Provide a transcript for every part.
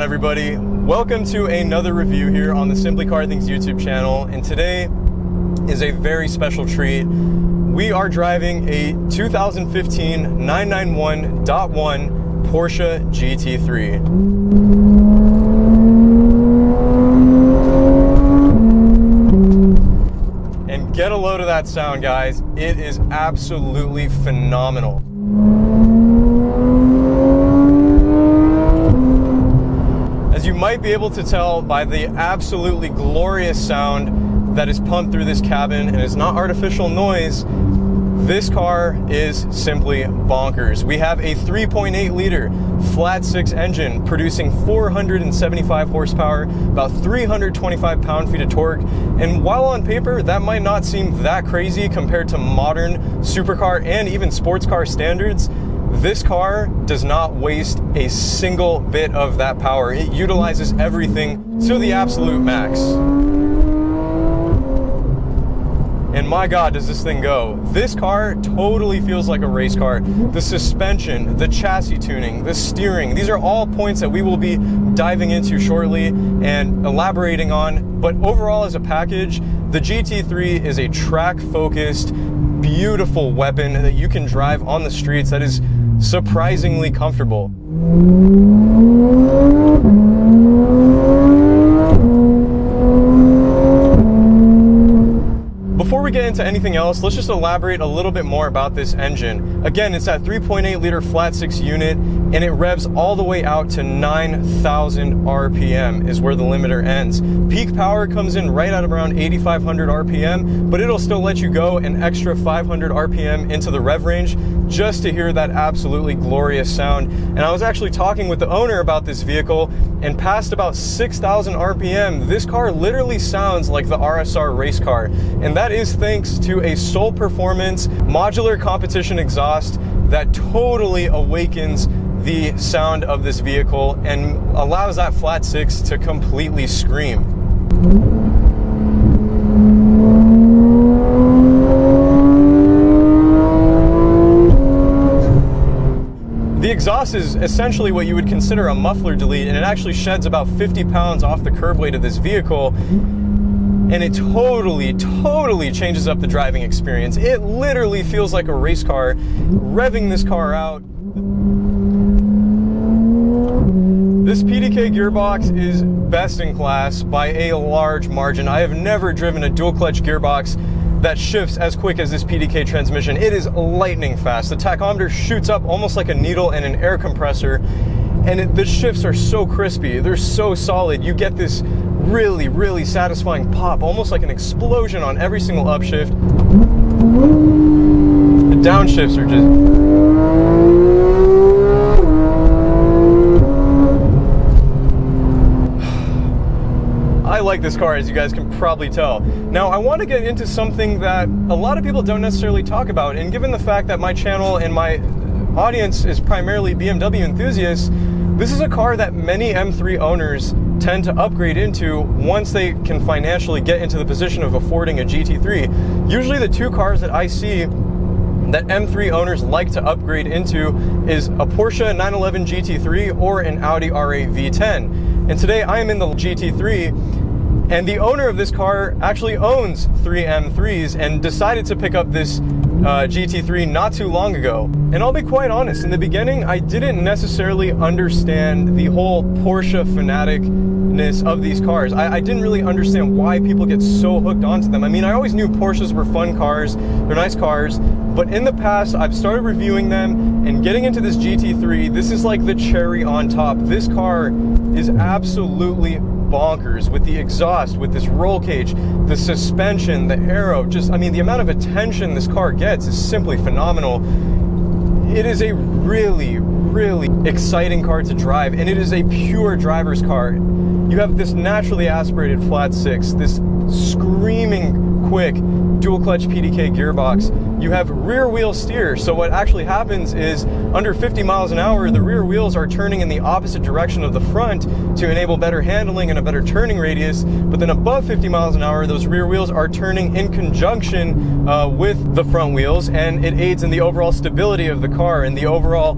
Everybody, welcome to another review here on the Simply Car Things YouTube channel, and today is a very special treat. We are driving a 2015 991.1 Porsche GT3. And get a load of that sound, guys. It is absolutely phenomenal. As you might be able to tell by the absolutely glorious sound that is pumped through this cabin, and is not artificial noise, this car is simply bonkers. We have a 3.8 liter flat six engine producing 475 horsepower, about 325 pound-feet of torque, and while on paper that might not seem that crazy compared to modern supercar and even sports car standards, this car does not waste a single bit of that power. It utilizes everything to the absolute max. And my God, does this thing go. This car totally feels like a race car. The suspension, the chassis tuning, the steering, these are all points that we will be diving into shortly and elaborating on. But overall, as a package, the GT3 is a track-focused, beautiful weapon that you can drive on the streets that is surprisingly comfortable. Before we get into anything else, let's just elaborate a little bit more about this engine. Again, it's that 3.8 liter flat six unit, and it revs all the way out to 9,000 RPM is where the limiter ends. Peak power comes in right at around 8,500 RPM, but it'll still let you go an extra 500 RPM into the rev range just to hear that absolutely glorious sound. And I was actually talking with the owner about this vehicle, and past about 6,000 RPM, this car literally sounds like the RSR race car. And that is thanks to a Soul Performance modular competition exhaust that totally awakens the sound of this vehicle and allows that flat six to completely scream. The exhaust is essentially what you would consider a muffler delete, and it actually sheds about 50 pounds off the curb weight of this vehicle. And it totally changes up the driving experience. It literally feels like a race car. Revving this car out, this PDK gearbox is best in class by a large margin. I have never driven a dual clutch gearbox that shifts as quick as this PDK transmission. It is lightning fast. The tachometer shoots up almost like a needle in an air compressor, and the shifts are so crispy. They're so solid. You get this really satisfying pop, almost like an explosion on every single upshift. The downshifts are just... I like this car, as you guys can probably tell. Now, I want to get into something that a lot of people don't necessarily talk about, and given the fact that my channel and my audience is primarily BMW enthusiasts, this is a car that many M3 owners tend to upgrade into once they can financially get into the position of affording a GT3. Usually the two cars that I see that M3 owners like to upgrade into is a Porsche 911 GT3 or an Audi R8 V10. And today I am in the GT3, And the owner of this car actually owns 3 M3s and decided to pick up this GT3 not too long ago. And I'll be quite honest, in the beginning, I didn't necessarily understand the whole Porsche fanaticness of these cars. I didn't really understand why people get so hooked onto them. I mean, I always knew Porsches were fun cars, they're nice cars, but in the past, I've started reviewing them and getting into this GT3. This is like the cherry on top. This car is absolutely bonkers with the exhaust, with this roll cage, the suspension, the aero, just, I mean, the amount of attention this car gets is simply phenomenal. It is a really, really exciting car to drive, and it is a pure driver's car. You have this naturally aspirated flat six, this screaming quick dual clutch PDK gearbox. You have rear wheel steer, so what actually happens is under 50 miles an hour, the rear wheels are turning in the opposite direction of the front to enable better handling and a better turning radius, but then above 50 miles an hour, those rear wheels are turning in conjunction with the front wheels, and it aids in the overall stability of the car and the overall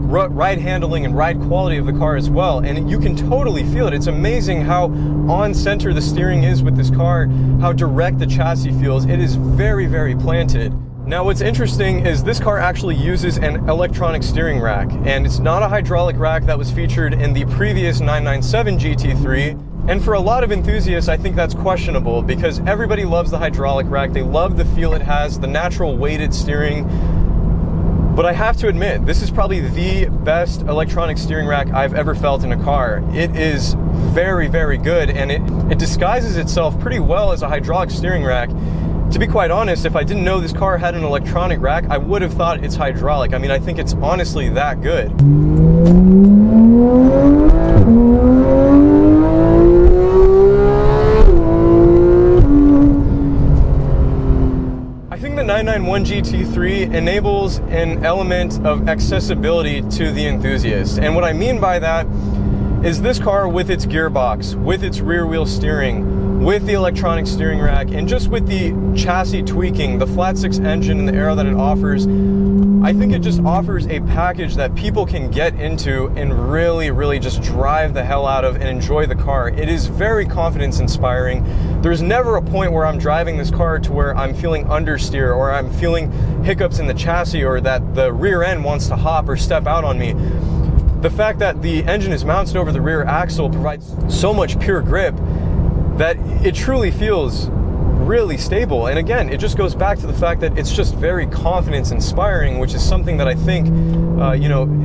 ride handling and ride quality of the car as well. And you can totally feel it. It's amazing how on center the steering is with this car, how direct the chassis feels. It is very, very planted. Now what's interesting is this car actually uses an electronic steering rack, and it's not a hydraulic rack that was featured in the previous 997 GT3. And for a lot of enthusiasts, I think that's questionable because everybody loves the hydraulic rack. They love the feel it has, the natural weighted steering. But I have to admit, this is probably the best electronic steering rack I've ever felt in a car. It is very, very good, and it disguises itself pretty well as a hydraulic steering rack. To be quite honest, if I didn't know this car had an electronic rack, I would have thought it's hydraulic. I mean, I think it's honestly that good. The 991 GT3 enables an element of accessibility to the enthusiast. And what I mean by that is this car with its gearbox, with its rear wheel steering, with the electronic steering rack, and just with the chassis tweaking, the flat six engine and the aero that it offers, I think it just offers a package that people can get into and really, really just drive the hell out of and enjoy the car. It is very confidence inspiring. There's never a point where I'm driving this car to where I'm feeling understeer or I'm feeling hiccups in the chassis or that the rear end wants to hop or step out on me. The fact that the engine is mounted over the rear axle provides so much pure grip that it truly feels really stable. And again, it just goes back to the fact that it's just very confidence inspiring, which is something that I think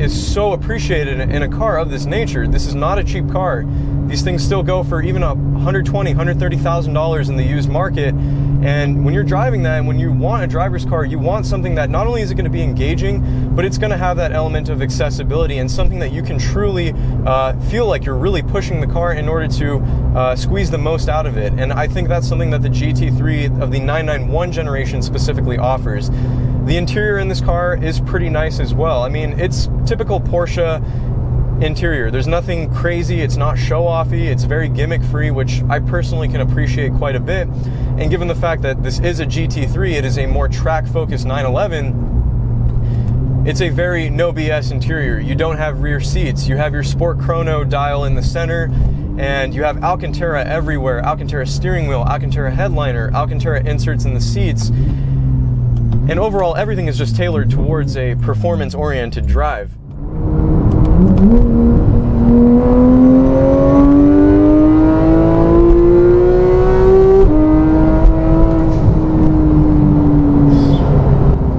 is so appreciated in a car of this nature. This is not a cheap car. These things still go for even $120,000, $130,000 in the used market. And when you're driving that, and when you want a driver's car, you want something that not only is it going to be engaging, but it's going to have that element of accessibility and something that you can truly feel like you're really pushing the car in order to squeeze the most out of it. And I think that's something that the GT3 of the 991 generation specifically offers. The interior in this car is pretty nice as well. I mean, it's typical Porsche interior. There's nothing crazy, it's not show-offy, it's very gimmick-free, which I personally can appreciate quite a bit. And given the fact that this is a GT3, it is a more track-focused 911, it's a very no BS interior. You don't have rear seats, you have your Sport Chrono dial in the center, and you have Alcantara everywhere, Alcantara steering wheel, Alcantara headliner, Alcantara inserts in the seats. And overall, everything is just tailored towards a performance-oriented drive.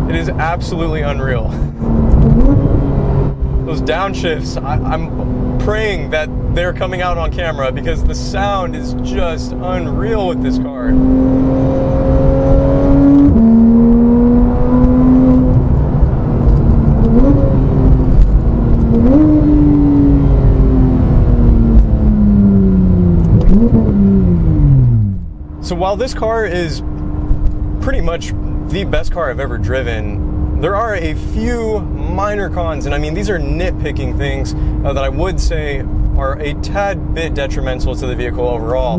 It is absolutely unreal. Those downshifts, I'm praying that they're coming out on camera because the sound is just unreal with this car. So while this car is pretty much the best car I've ever driven, there are a few minor cons, and I mean these are nitpicking things that I would say are a tad bit detrimental to the vehicle overall.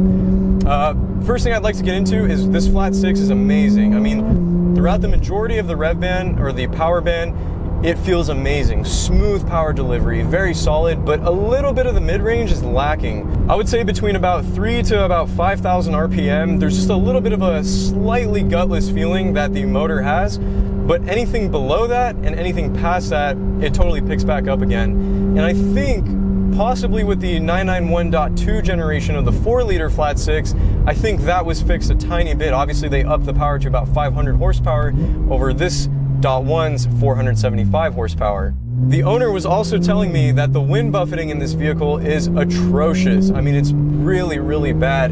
First thing I'd like to get into is this flat six is amazing. I mean, throughout the majority of the rev band or the power band, it feels amazing. Smooth power delivery, very solid, but a little bit of the mid-range is lacking. I would say between about 3 to about 5,000 RPM, there's just a little bit of a slightly gutless feeling that the motor has, but anything below that and anything past that, it totally picks back up again. And I think possibly with the 991.2 generation of the 4-liter flat six, I think that was fixed a tiny bit. Obviously, they upped the power to about 500 horsepower over this .1's 475 horsepower. The owner was also telling me that the wind buffeting in this vehicle is atrocious. I mean, it's really, really bad.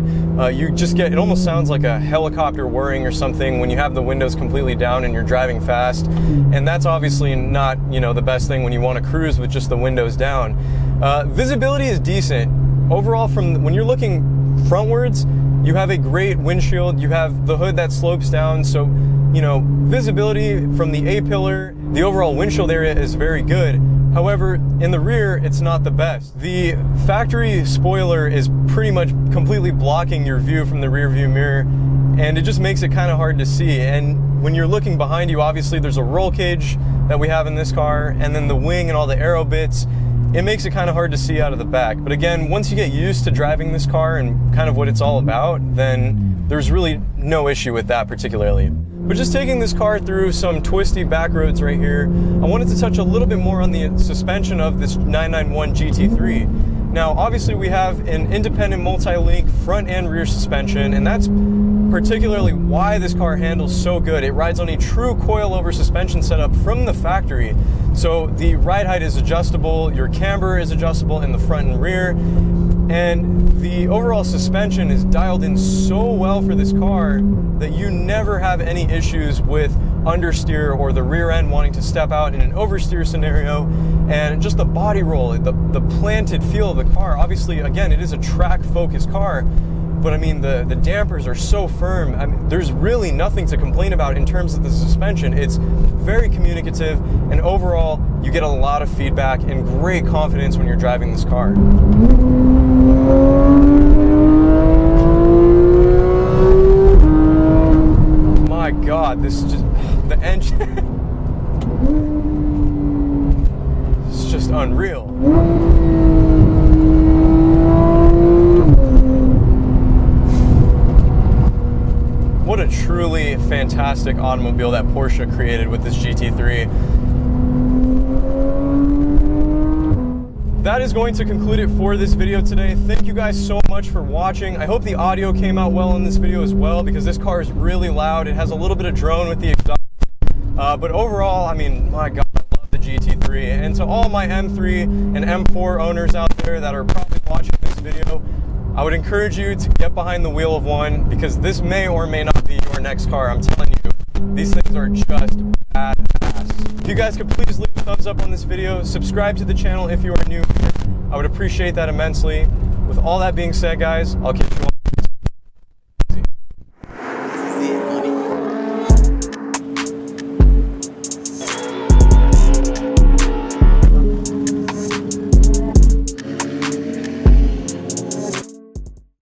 You just get, it almost sounds like a helicopter whirring or something when you have the windows completely down and you're driving fast. And that's obviously not, you know, the best thing when you want to cruise with just the windows down. Visibility is decent. Overall, from when you're looking frontwards, you have a great windshield. You have the hood that slopes down, so you know, visibility from the A-pillar, the overall windshield area is very good. However, in the rear, it's not the best. The factory spoiler is pretty much completely blocking your view from the rear view mirror, and it just makes it kind of hard to see. And when you're looking behind you, obviously there's a roll cage that we have in this car, and then the wing and all the aero bits. It makes it kind of hard to see out of the back. But again, once you get used to driving this car and kind of what it's all about, then there's really no issue with that particularly. But just taking this car through some twisty back roads right here, I wanted to touch a little bit more on the suspension of this 991 GT3. Now, obviously we have an independent multi-link front and rear suspension, and that's particularly why this car handles so good. It rides on a true coilover suspension setup from the factory. So the ride height is adjustable, your camber is adjustable in the front and rear, and the overall suspension is dialed in so well for this car that you never have any issues with understeer or the rear end wanting to step out in an oversteer scenario. And just the body roll, the planted feel of the car. Obviously, again, it is a track-focused car, but I mean, the dampers are so firm. I mean, there's really nothing to complain about in terms of the suspension. It's very communicative, and overall, you get a lot of feedback and great confidence when you're driving this car. My God, this is just, the engine, it's just unreal. What a truly fantastic automobile that Porsche created with this GT3. That is going to conclude it for this video today. Thank you guys so much for watching. I hope the audio came out well in this video as well, because this car is really loud. It has a little bit of drone with the exhaust. But overall, I mean, my God, I love the GT3. And to all my M3 and M4 owners out there that are probably watching this video, I would encourage you to get behind the wheel of one, because this may or may not be your next car. I'm telling you, these things are just badass. If you guys could please leave a thumbs up on this video, subscribe to the channel if you are new here. I would appreciate that immensely. With all that being said, guys, I'll catch you